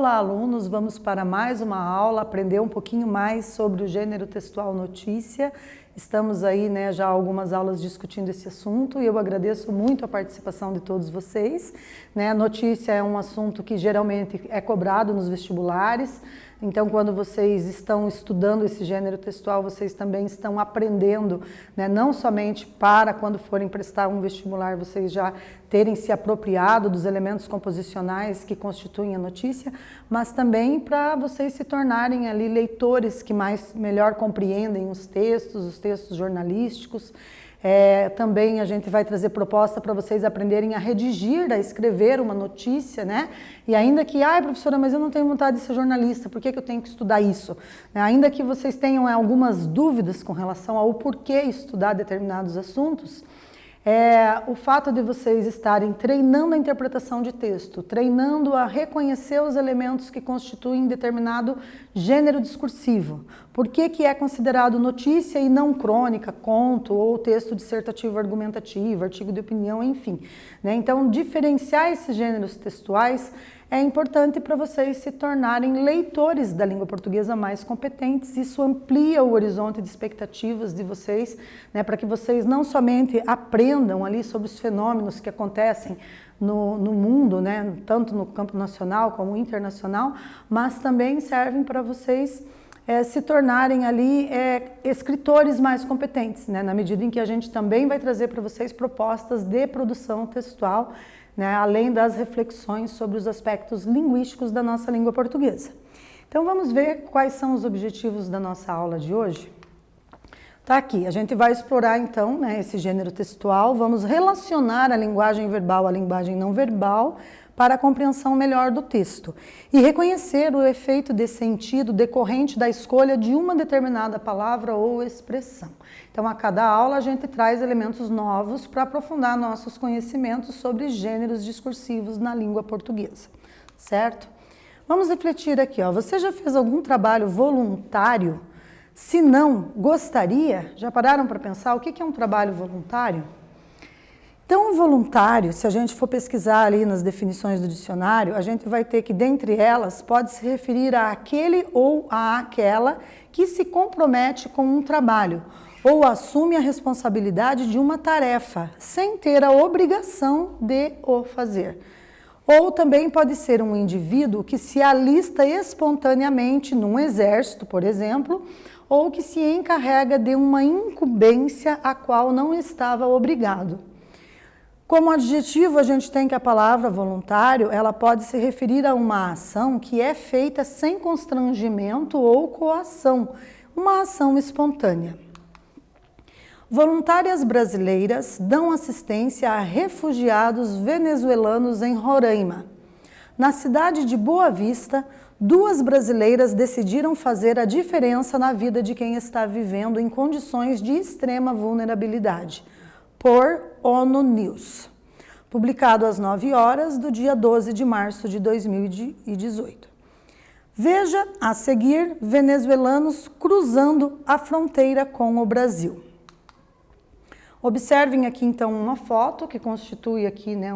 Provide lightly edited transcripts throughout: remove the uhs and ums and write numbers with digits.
Olá, alunos! Vamos para mais uma aula, aprender um pouquinho mais sobre o gênero textual notícia. Estamos aí, né, já há algumas aulas discutindo esse assunto e eu agradeço muito a participação de todos vocês. Né? A notícia é um assunto que geralmente é cobrado nos vestibulares, então quando vocês estão estudando esse gênero textual, vocês também estão aprendendo, né, não somente para quando forem prestar um vestibular, vocês já terem se apropriado dos elementos composicionais que constituem a notícia, mas também para vocês se tornarem ali leitores que melhor compreendem os textos jornalísticos. Também a gente vai trazer proposta para vocês aprenderem a redigir, a escrever uma notícia, né? E ainda que, professora, mas eu não tenho vontade de ser jornalista, por que eu tenho que estudar isso? Ainda que vocês tenham algumas dúvidas com relação ao porquê estudar determinados assuntos, o fato de vocês estarem treinando a interpretação de texto, treinando a reconhecer os elementos que constituem determinado gênero discursivo. Por que é considerado notícia e não crônica, conto ou texto dissertativo argumentativo, artigo de opinião, enfim. Né? Então, diferenciar esses gêneros textuais é importante para vocês se tornarem leitores da língua portuguesa mais competentes. Isso amplia o horizonte de expectativas de vocês, né, para que vocês não somente aprendam ali sobre os fenômenos que acontecem no mundo, né, tanto no campo nacional como internacional, mas também servem para vocês se tornarem ali escritores mais competentes, né, na medida em que a gente também vai trazer para vocês propostas de produção textual, né, além das reflexões sobre os aspectos linguísticos da nossa língua portuguesa. Então vamos ver quais são os objetivos da nossa aula de hoje. Tá aqui, a gente vai explorar então, né, esse gênero textual, vamos relacionar a linguagem verbal à linguagem não verbal para a compreensão melhor do texto e reconhecer o efeito de sentido decorrente da escolha de uma determinada palavra ou expressão. Então, a cada aula a gente traz elementos novos para aprofundar nossos conhecimentos sobre gêneros discursivos na língua portuguesa, certo? Vamos refletir aqui, ó. Você já fez algum trabalho voluntário? Se não, gostaria? Já pararam para pensar o que é um trabalho voluntário? Então, voluntário, se a gente for pesquisar ali nas definições do dicionário, a gente vai ter que, dentre elas, pode se referir a aquele ou a aquela que se compromete com um trabalho ou assume a responsabilidade de uma tarefa, sem ter a obrigação de o fazer. Ou também pode ser um indivíduo que se alista espontaneamente num exército, por exemplo, ou que se encarrega de uma incumbência a qual não estava obrigado. Como adjetivo, a gente tem que a palavra voluntário, ela pode se referir a uma ação que é feita sem constrangimento ou coação, uma ação espontânea. Voluntárias brasileiras dão assistência a refugiados venezuelanos em Roraima. Na cidade de Boa Vista, 2 brasileiras decidiram fazer a diferença na vida de quem está vivendo em condições de extrema vulnerabilidade. Por ONU News, publicado às 9 horas do dia 12 de março de 2018. Veja a seguir venezuelanos cruzando a fronteira com o Brasil. Observem aqui então uma foto que constitui aqui, né,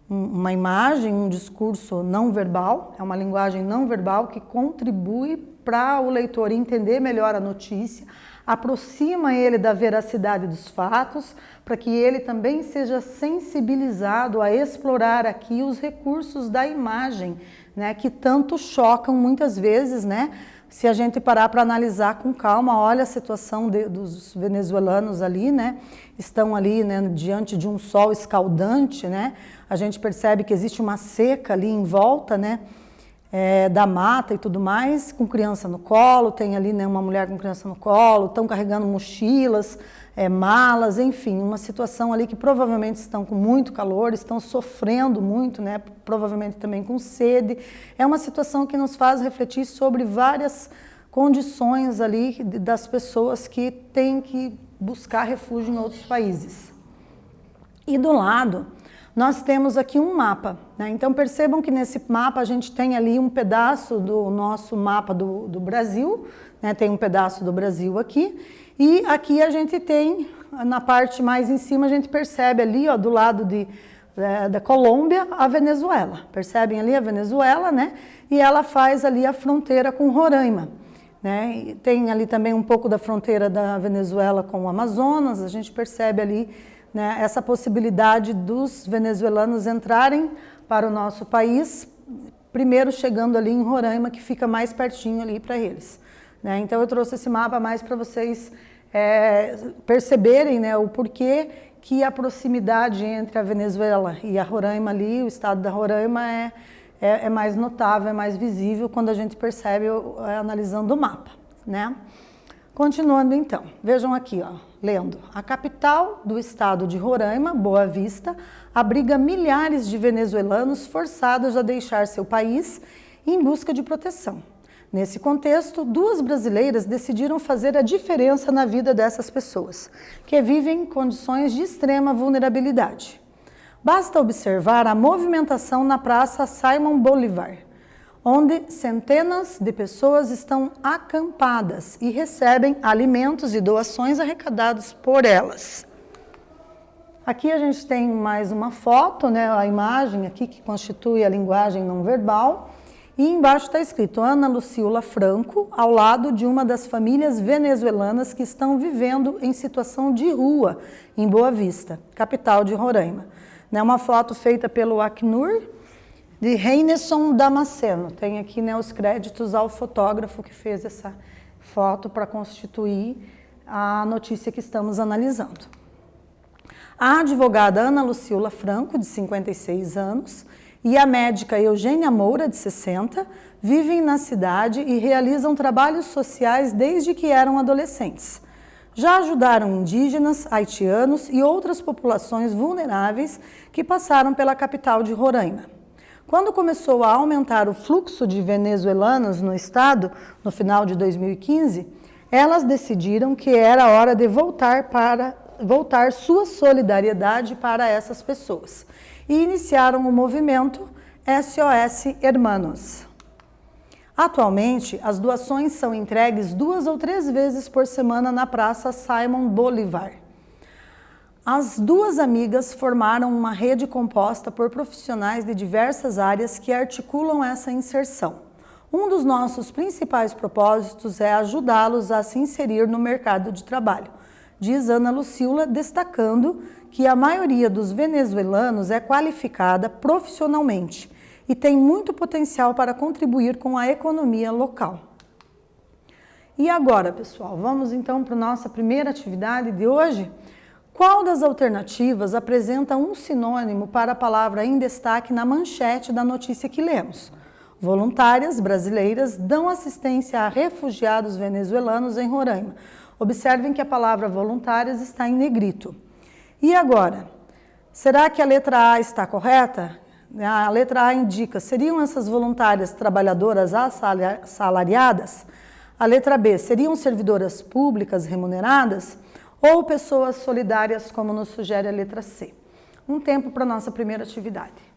uma imagem, um discurso não verbal, é uma linguagem não verbal que contribui para o leitor entender melhor a notícia, aproxima ele da veracidade dos fatos, para que ele também seja sensibilizado a explorar aqui os recursos da imagem, né, que tanto chocam muitas vezes, né? Se a gente parar para analisar com calma, olha a situação dos venezuelanos ali, né? Estão ali, né, diante de um sol escaldante, né? A gente percebe que existe uma seca ali em volta, né? Da mata e tudo mais, com criança no colo, tem ali, né, uma mulher com criança no colo, estão carregando mochilas, malas, enfim, uma situação ali que provavelmente estão com muito calor, estão sofrendo muito, né, provavelmente também com sede. É uma situação que nos faz refletir sobre várias condições ali das pessoas que têm que buscar refúgio em outros países. E do lado, nós temos aqui um mapa, né? Então percebam que nesse mapa a gente tem ali um pedaço do nosso mapa do Brasil, né? Tem um pedaço do Brasil aqui, e aqui a gente tem, na parte mais em cima, a gente percebe ali, ó, do lado da Colômbia à Venezuela. Percebem ali a Venezuela, né? E ela faz ali a fronteira com Roraima, né? E tem ali também um pouco da fronteira da Venezuela com o Amazonas. A gente percebe ali, né, essa possibilidade dos venezuelanos entrarem para o nosso país, primeiro chegando ali em Roraima, que fica mais pertinho ali para eles, né? Então eu trouxe esse mapa mais para vocês perceberem, né, o porquê que a proximidade entre a Venezuela e a Roraima ali, o estado da Roraima é mais notável, é mais visível quando a gente percebe analisando o mapa, né? Continuando então, vejam aqui, ó, lendo. A capital do estado de Roraima, Boa Vista, abriga milhares de venezuelanos forçados a deixar seu país em busca de proteção. Nesse contexto, 2 brasileiras decidiram fazer a diferença na vida dessas pessoas, que vivem em condições de extrema vulnerabilidade. Basta observar a movimentação na Praça Simón Bolívar, onde centenas de pessoas estão acampadas e recebem alimentos e doações arrecadados por elas. Aqui a gente tem mais uma foto, né, a imagem aqui que constitui a linguagem não verbal. E embaixo está escrito Ana Lucila Franco, ao lado de uma das famílias venezuelanas que estão vivendo em situação de rua em Boa Vista, capital de Roraima. Né, uma foto feita pelo Acnur, de Reinerson Damasceno. Tem aqui, né, os créditos ao fotógrafo que fez essa foto para constituir a notícia que estamos analisando. A advogada Ana Lucila Franco, de 56 anos, e a médica Eugênia Moura, de 60, vivem na cidade e realizam trabalhos sociais desde que eram adolescentes. Já ajudaram indígenas, haitianos e outras populações vulneráveis que passaram pela capital de Roraima. Quando começou a aumentar o fluxo de venezuelanos no estado, no final de 2015, elas decidiram que era hora de voltar sua solidariedade para essas pessoas e iniciaram o movimento SOS Hermanos. Atualmente, as doações são entregues 2 ou 3 vezes por semana na Praça Simón Bolívar. As 2 amigas formaram uma rede composta por profissionais de diversas áreas que articulam essa inserção. Um dos nossos principais propósitos é ajudá-los a se inserir no mercado de trabalho, diz Ana Lucila, destacando que a maioria dos venezuelanos é qualificada profissionalmente e tem muito potencial para contribuir com a economia local. E agora, pessoal, vamos então para a nossa primeira atividade de hoje. Qual das alternativas apresenta um sinônimo para a palavra em destaque na manchete da notícia que lemos? Voluntárias brasileiras dão assistência a refugiados venezuelanos em Roraima. Observem que a palavra voluntárias está em negrito. E agora, será que a letra A está correta? A letra A indica, seriam essas voluntárias trabalhadoras assalariadas? A letra B, seriam servidoras públicas remuneradas? Ou pessoas solidárias, como nos sugere a letra C? Um tempo para a nossa primeira atividade.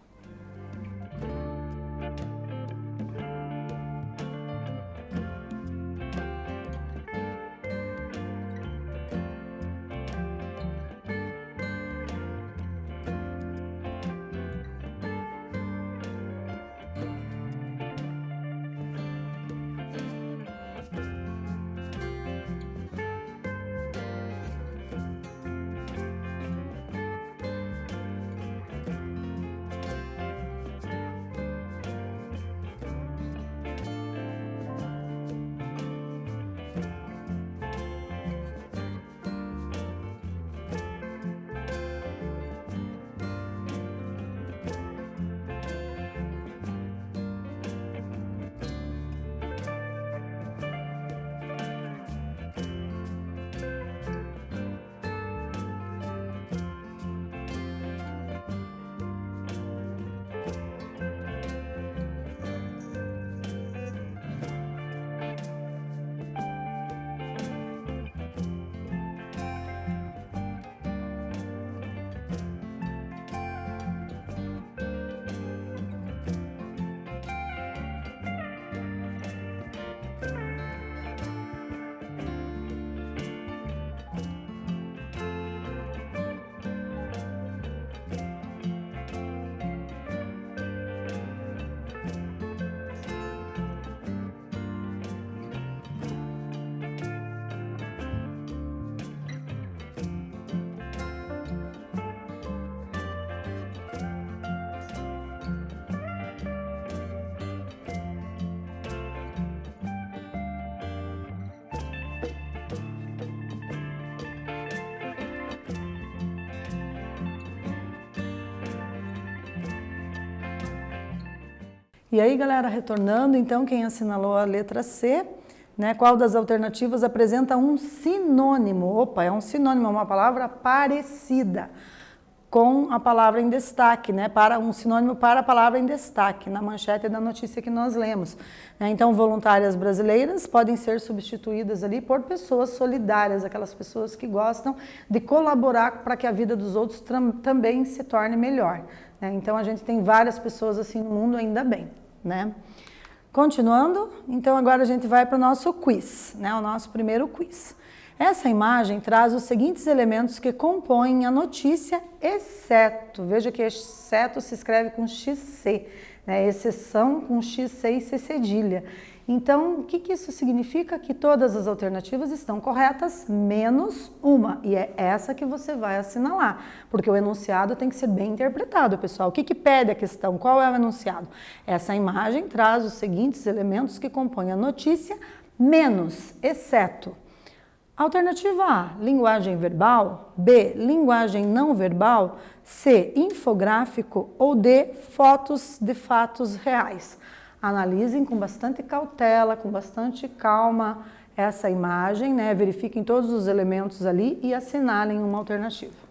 E aí, galera, retornando, então, quem assinalou a letra C, né, qual das alternativas apresenta um sinônimo? Opa, é um sinônimo, é uma palavra parecida com a palavra em destaque, né, para um sinônimo para a palavra em destaque, na manchete da notícia que nós lemos. Então, voluntárias brasileiras podem ser substituídas ali por pessoas solidárias, aquelas pessoas que gostam de colaborar para que a vida dos outros também se torne melhor. Então, a gente tem várias pessoas assim no mundo, ainda bem, né? Continuando, então agora a gente vai para o nosso quiz, né, o nosso primeiro quiz. Essa imagem traz os seguintes elementos que compõem a notícia, exceto, veja que exceto se escreve com XC, né, exceção com XC e C cedilha. Então, o que isso significa? Que todas as alternativas estão corretas, menos uma, e é essa que você vai assinalar, porque o enunciado tem que ser bem interpretado, pessoal. O que pede a questão? Qual é o enunciado? Essa imagem traz os seguintes elementos que compõem a notícia, menos, exceto. Alternativa A, linguagem verbal, B, linguagem não verbal, C, infográfico ou D, fotos de fatos reais. Analisem com bastante cautela, com bastante calma essa imagem, né? Verifiquem todos os elementos ali e assinalem uma alternativa.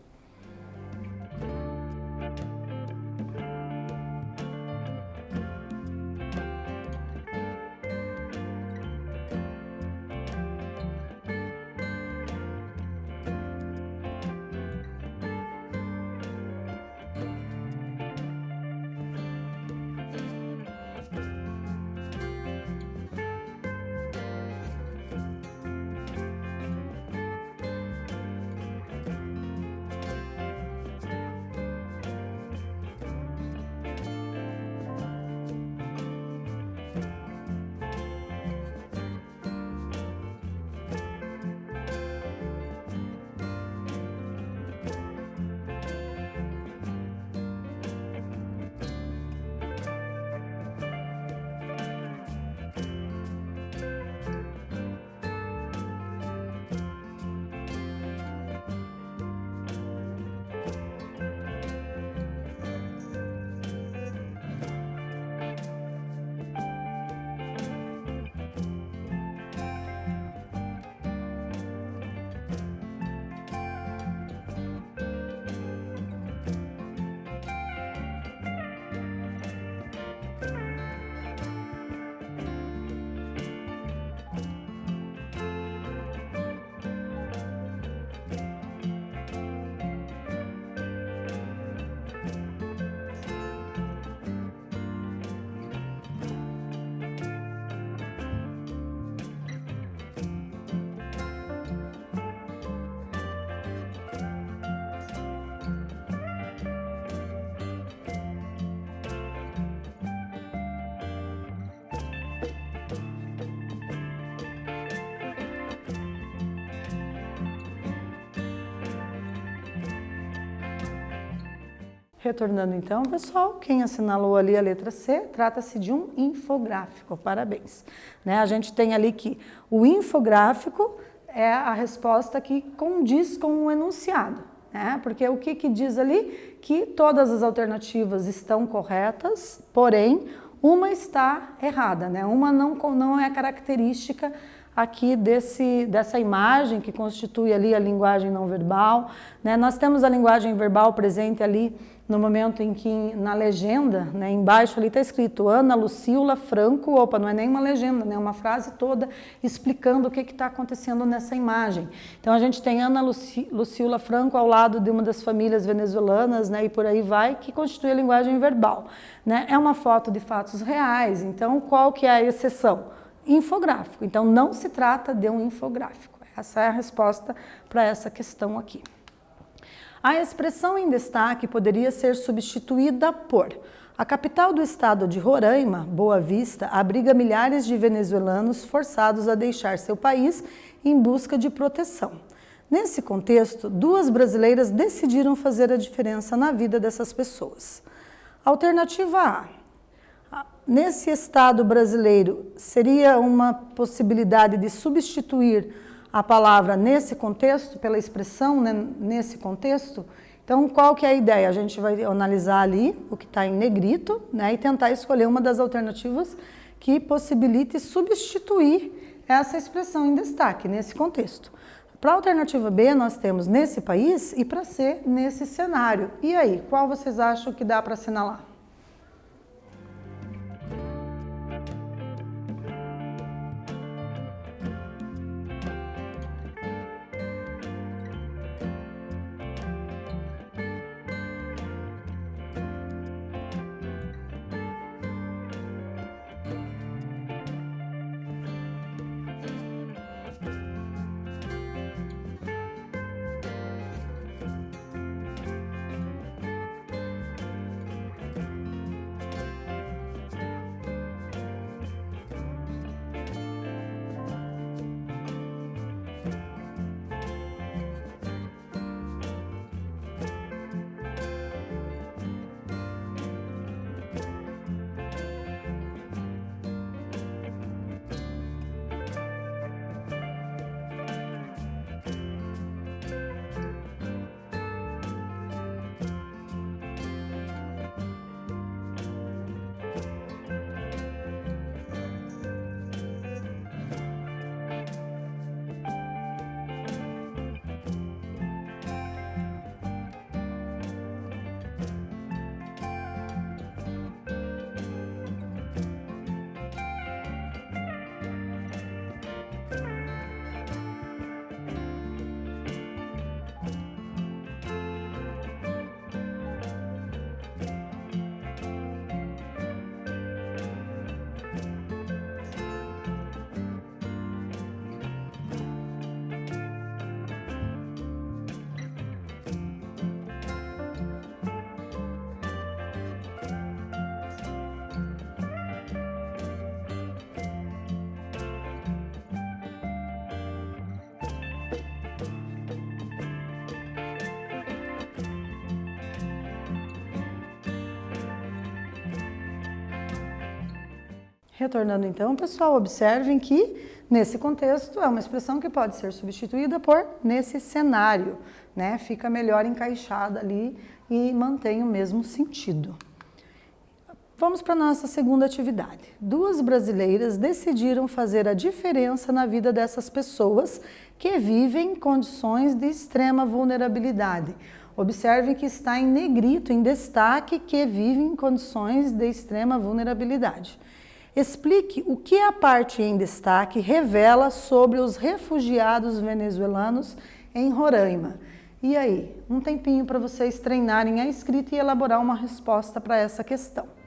Retornando então, pessoal, quem assinalou ali a letra C, trata-se de um infográfico, parabéns. Né? A gente tem ali que o infográfico é a resposta que condiz com o enunciado, né? Porque o que diz ali? Que todas as alternativas estão corretas, porém, uma está errada, né? Uma não é característica aqui dessa imagem que constitui ali a linguagem não verbal, né? Nós temos a linguagem verbal presente ali no momento em que, na legenda, né, embaixo ali está escrito Ana Lucila Franco, opa, não é nem uma legenda, né, é uma frase toda explicando o que está acontecendo nessa imagem. Então a gente tem Ana Lucila Franco ao lado de uma das famílias venezuelanas, né, e por aí vai, que constitui a linguagem verbal. Né? É uma foto de fatos reais, então qual que é a exceção? Infográfico, então não se trata de um infográfico. Essa é a resposta para essa questão aqui. A expressão em destaque poderia ser substituída por: a capital do estado de Roraima, Boa Vista, abriga milhares de venezuelanos forçados a deixar seu país em busca de proteção. Nesse contexto, duas brasileiras decidiram fazer a diferença na vida dessas pessoas. Alternativa A. Nesse estado brasileiro, seria uma possibilidade de substituir a palavra nesse contexto, pela expressão, né, nesse contexto? Então, qual que é a ideia? A gente vai analisar ali o que está em negrito, né, e tentar escolher uma das alternativas que possibilite substituir essa expressão em destaque nesse contexto. Para a alternativa B, nós temos nesse país e para C, nesse cenário. E aí, qual vocês acham que dá para assinalar? Retornando então, pessoal, observem que nesse contexto é uma expressão que pode ser substituída por nesse cenário, né? Fica melhor encaixada ali e mantém o mesmo sentido. Vamos para a nossa segunda atividade. Duas brasileiras decidiram fazer a diferença na vida dessas pessoas que vivem em condições de extrema vulnerabilidade. Observe que está em negrito, em destaque, que vivem em condições de extrema vulnerabilidade. Explique o que a parte em destaque revela sobre os refugiados venezuelanos em Roraima. E aí, um tempinho para vocês treinarem a escrita e elaborar uma resposta para essa questão.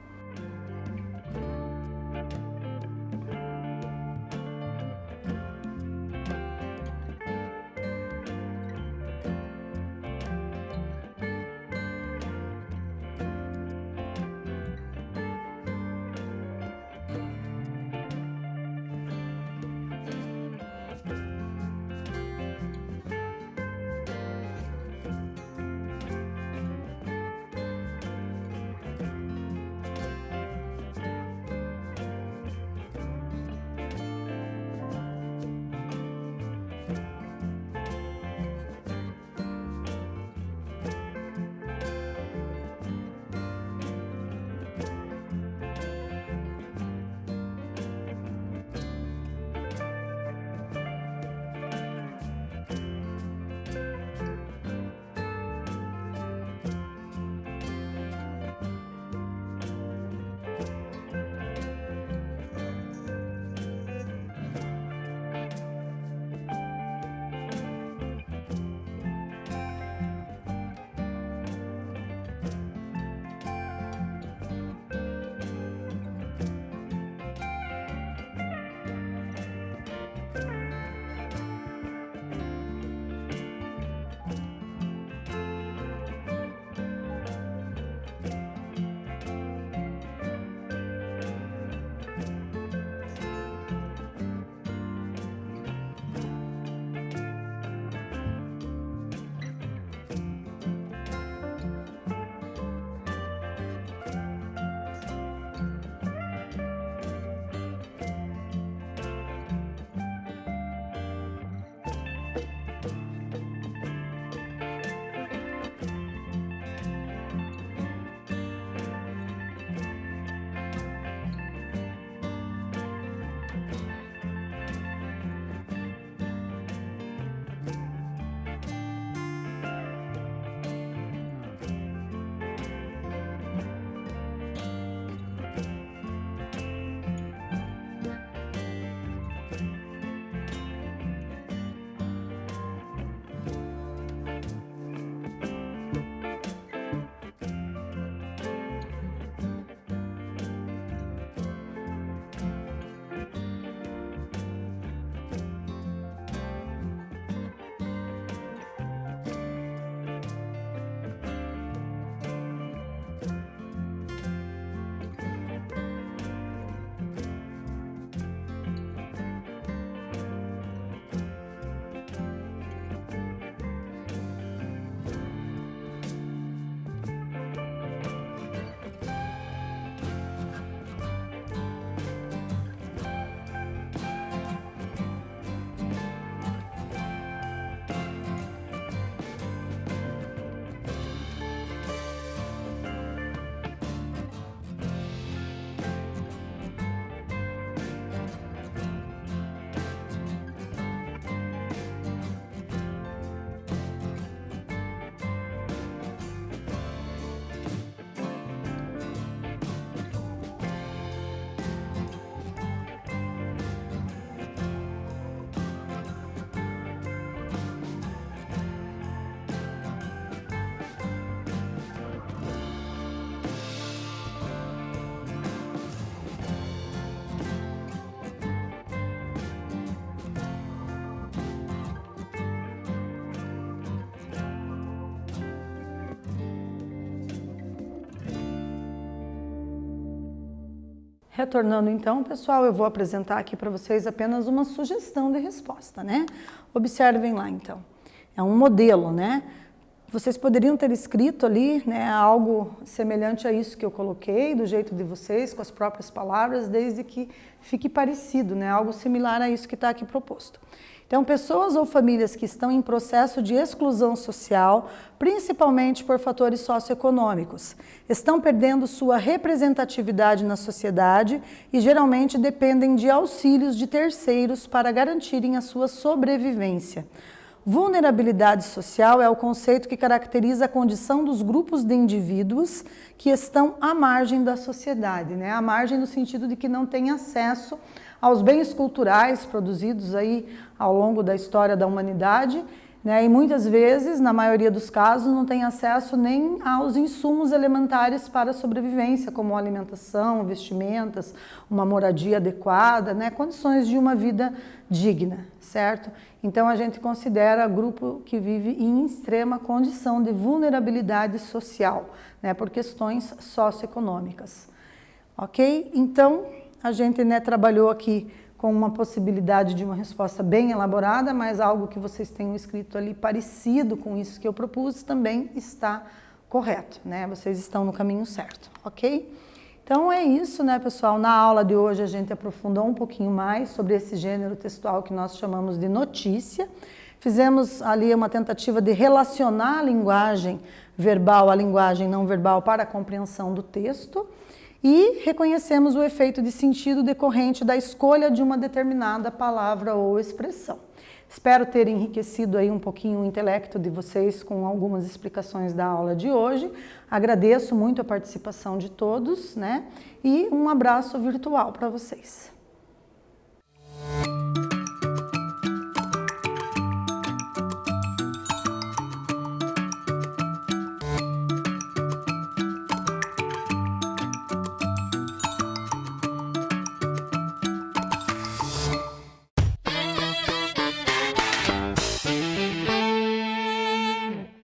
Retornando então, pessoal, eu vou apresentar aqui para vocês apenas uma sugestão de resposta, né? Observem lá então. É um modelo, né? Vocês poderiam ter escrito ali, né, algo semelhante a isso que eu coloquei, do jeito de vocês, com as próprias palavras, desde que fique parecido, né? Algo similar a isso que está aqui proposto. Então, pessoas ou famílias que estão em processo de exclusão social, principalmente por fatores socioeconômicos, estão perdendo sua representatividade na sociedade e geralmente dependem de auxílios de terceiros para garantirem a sua sobrevivência. Vulnerabilidade social é o conceito que caracteriza a condição dos grupos de indivíduos que estão à margem da sociedade, né? À margem no sentido de que não têm acesso aos bens culturais produzidos aí ao longo da história da humanidade, né? E muitas vezes, na maioria dos casos, não tem acesso nem aos insumos elementares para a sobrevivência, como alimentação, vestimentas, uma moradia adequada, né? Condições de uma vida digna, certo? Então a gente considera grupo que vive em extrema condição de vulnerabilidade social, né? Por questões socioeconômicas, ok? Então a gente, né, trabalhou aqui com uma possibilidade de uma resposta bem elaborada, mas algo que vocês tenham escrito ali parecido com isso que eu propus também está correto, né? Vocês estão no caminho certo, ok? Então é isso, né, pessoal? Na aula de hoje a gente aprofundou um pouquinho mais sobre esse gênero textual que nós chamamos de notícia. Fizemos ali uma tentativa de relacionar a linguagem verbal à linguagem não verbal para a compreensão do texto. E reconhecemos o efeito de sentido decorrente da escolha de uma determinada palavra ou expressão. Espero ter enriquecido aí um pouquinho o intelecto de vocês com algumas explicações da aula de hoje. Agradeço muito a participação de todos, né? E um abraço virtual para vocês.